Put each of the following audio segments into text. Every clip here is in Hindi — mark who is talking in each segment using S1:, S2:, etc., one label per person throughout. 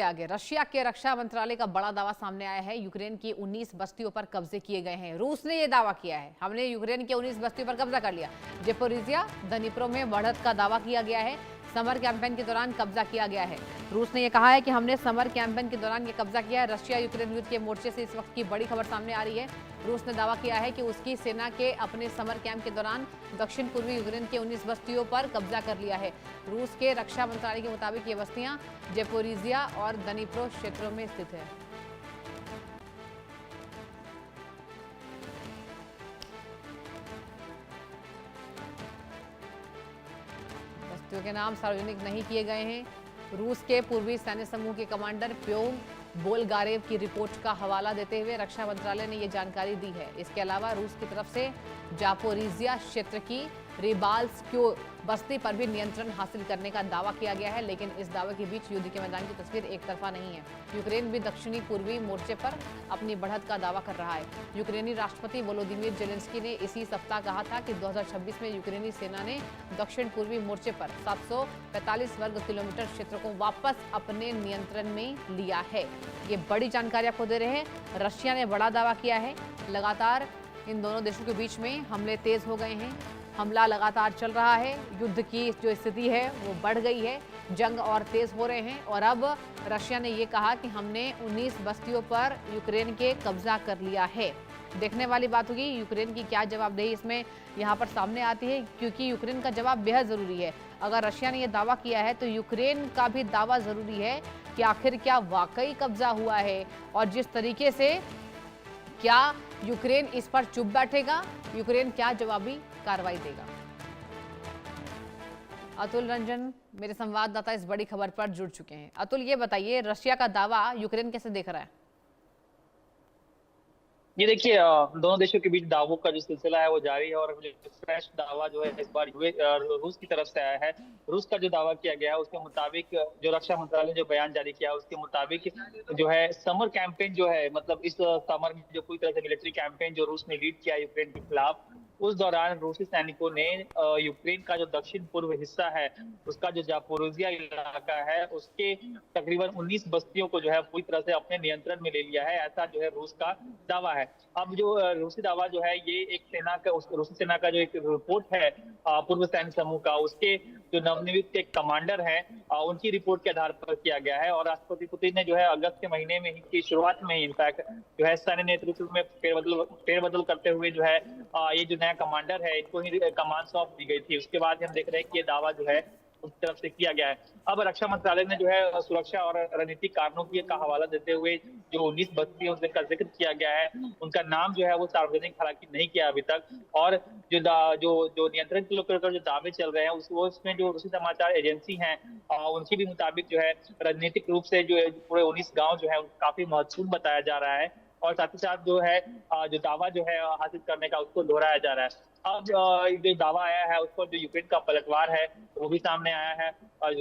S1: आगे रशिया के रक्षा मंत्रालय का बड़ा दावा सामने आया है। यूक्रेन की 19 बस्तियों पर कब्जे किए गए हैं। रूस ने यह दावा किया है, हमने यूक्रेन की 19 बस्तियों पर कब्जा कर लिया। जेपोरिजिया, दनिप्रो में बढ़त का दावा किया गया है। समर कैंपेन के दौरान कब्जा किया गया है। रूस ने यह कहा है कि हमने समर कैंपेन के दौरान ये कब्जा किया है। रशिया यूक्रेन युद्ध के मोर्चे से इस वक्त की बड़ी खबर सामने आ रही है। रूस ने दावा किया है कि उसकी सेना के अपने समर कैंप के दौरान दक्षिण पूर्वी यूक्रेन के 19 बस्तियों पर कब्जा कर लिया है। रूस के रक्षा मंत्रालय के मुताबिक ये बस्तियां जेपोरिजिया और दनिप्रो क्षेत्रों में स्थित है। बस्तियों के नाम सार्वजनिक नहीं किए गए हैं। रूस के पूर्वी सैन्य समूह के कमांडर प्योम बोलगारेव की रिपोर्ट का हवाला देते हुए रक्षा मंत्रालय ने यह जानकारी दी है। इसके अलावा रूस की तरफ से जापोरिजिया क्षेत्र की रिबाल्स्क्यो बस्ती पर भी नियंत्रण हासिल करने का दावा किया गया है, लेकिन इस दावे के बीच युद्ध के मैदान की तस्वीर एक तरफा नहीं है। यूक्रेन भी दक्षिणी पूर्वी मोर्चे पर अपनी बढ़त का दावा कर रहा है। यूक्रेनी राष्ट्रपति वोलोदिमीर जेलेंस्की ने इसी सप्ताह कहा था कि 2026 में यूक्रेनी सेना ने दक्षिण पूर्वी मोर्चे पर 745 वर्ग किलोमीटर क्षेत्र को वापस अपने नियंत्रण में लिया है। ये बड़ी जानकारी आपको दे रहे हैं। रशिया ने बड़ा दावा किया है। लगातार इन दोनों देशों के बीच में हमले तेज हो गए हैं। हमला लगातार चल रहा है। युद्ध की जो स्थिति है वो बढ़ गई है। जंग और तेज हो रहे हैं और अब रशिया ने ये कहा कि हमने 19 बस्तियों पर यूक्रेन के कब्जा कर लिया है। देखने वाली बात होगी यूक्रेन की क्या जवाबदेही इसमें यहाँ पर सामने आती है, क्योंकि यूक्रेन का जवाब बेहद जरूरी है। अगर रशिया ने यह दावा किया है तो यूक्रेन का भी दावा जरूरी है कि आखिर क्या वाकई कब्जा हुआ है और जिस तरीके से क्या यूक्रेन इस पर चुप बैठेगा, यूक्रेन क्या जवाबी कार्रवाई देगा। अतुल रंजन मेरे संवाददाता इस बड़ी खबर पर जुड़ चुके हैं। अतुल, ये बताइए रशिया का दावा यूक्रेन कैसे देख रहा है?
S2: ये देखिए, दोनों देशों के बीच दावों का जो सिलसिला है वो जारी है और फ्रेश दावा जो है इस बार रूस की तरफ से आया है। रूस का जो दावा किया गया है उसके मुताबिक, जो रक्षा मंत्रालय ने जो बयान जारी किया है उसके मुताबिक जो है समर कैंपेन जो है, मतलब इस समर में जो पूरी तरह से मिलिट्री कैंपेन जो रूस ने लीड किया यूक्रेन के खिलाफ, उस दौरान रूसी सैनिकों ने यूक्रेन का जो दक्षिण पूर्व हिस्सा है उसका जो जापोरिजिया इलाका है उसके तकरीबन 19 बस्तियों को जो है पूरी तरह से अपने नियंत्रण में ले लिया है, ऐसा जो है रूस का दावा है। अब जो रूसी दावा जो है ये एक सेना का, रूसी सेना का जो एक रिपोर्ट है पूर्व सैन्य समूह का, उसके जो नवनियुक्त एक कमांडर है उनकी रिपोर्ट के आधार पर किया गया है। और राष्ट्रपति पुतिन ने जो है अगस्त के महीने में ही की शुरुआत में ही इनफैक्ट जो है सैन्य नेतृत्व में फेरबदल करते हुए जो है ये जो नया कमांडर है इनको ही कमान सौंप दी गई थी। उसके बाद हम देख रहे हैं कि ये दावा जो है उस तरफ से किया गया है। अब रक्षा मंत्रालय ने जो है सुरक्षा और रणनीतिक कारणों की का हवाला देते हुए जो 19 बस्तियों का जिक्र किया गया है उनका नाम जो है वो सार्वजनिक हालांकि नहीं किया अभी तक। और जो जो जो नियंत्रण को लेकर जो दावे चल रहे हैं उसमें जो रूसी समाचार एजेंसी हैं उनके भी मुताबिक जो है रणनीतिक रूप से जो पूरे 19 गांव जो है काफी महत्वपूर्ण बताया जा रहा है और साथ ही साथ जो है जो दावा जो है हासिल करने का उसको दोहराया जा रहा है। अब जो दावा आया है उस पर जो यूक्रेन का पलटवार है वो भी सामने आया है।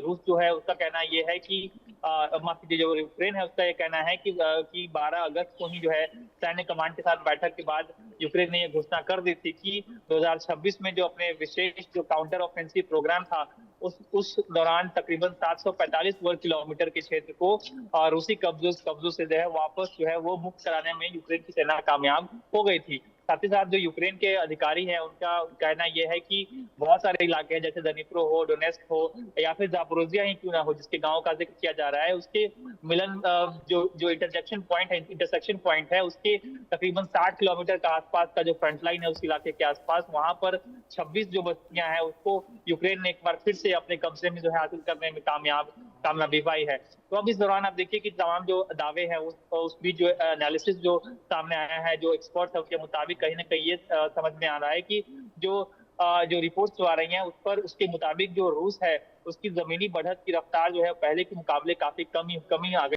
S2: रूस जो है उसका कहना ये है कि माफ कीजिए, जो यूक्रेन है उसका ये कहना है कि 12 अगस्त को ही जो है सैन्य कमांड के साथ बैठक के बाद यूक्रेन ने ये घोषणा कर दी थी कि 2026 में जो अपने विशेष जो काउंटर ऑफेंसिव प्रोग्राम था उस दौरान तकरीबन 745 वर्ग किलोमीटर के क्षेत्र को रूसी कब्जों से जो है वापस जो है वो मुक्त कराने में यूक्रेन की सेना कामयाब हो गई थी। साथ ही साथ जो यूक्रेन के अधिकारी हैं उनका कहना यह है कि बहुत सारे इलाके हैं जैसे दनिप्रो हो, डोनेस्क हो या फिर जापोरिजिया ही क्यों ना हो जिसके गांव का जिक्र किया जा रहा है, उसके मिलन जो इंटरसेक्शन पॉइंट है उसके तकरीबन 60 किलोमीटर का आसपास का जो फ्रंट लाइन है उस इलाके के आसपास, वहां पर 26 जो बस्तियां हैं उसको यूक्रेन ने एक बार फिर से अपने कब्जे में जो है हासिल करने में कामयाबी पाई है। तो अब इस दौरान आप देखिए कि तमाम जो दावे हैं उस बीच जो एनालिसिस जो सामने आया है जो एक्सपर्ट है उसके मुताबिक कहीं ना कहीं ये समझ में आ रहा है कि जो रिपोर्ट्स जो आ रही हैं उस पर उसके मुताबिक जो रूस है उसकी जमीनी बढ़त की रफ्तार जो है पहले के मुकाबले काफी कमी आ गई।